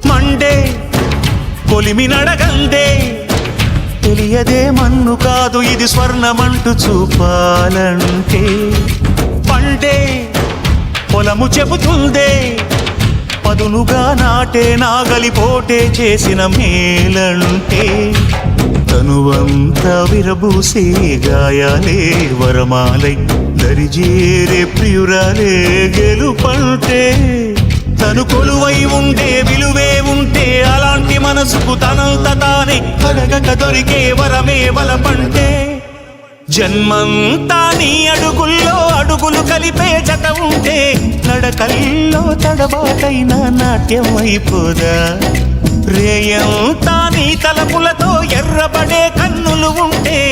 Monday కొలిమి నడగందే తెలియదే మన్ను కాదు ఇది స్వర్ణమంటూ చూపాలంటే పండే పొలము చెబుతుందే పదునుగా నాటే నాగలి పోటే చేసిన మేలంటే తనువంతా విరబూసే గాయాలే వరమాలై దరిజేరే ప్రియురాలే గెలుపంటే తను కొలువై ఉండే విలువే ఉంటే అలాంటి మనసుకు తనంత తానే అడగక దొరికే వరమే వలపంటే జన్మంతా నీ అడుగుల్లో అడుగులు కలిపే జత ఉంటే నడకల్లో తడబాటైన నాట్యం అయిపోదా రేయంతా నీ తలపులతో ఎర్రబడే కన్నులు ఉంటే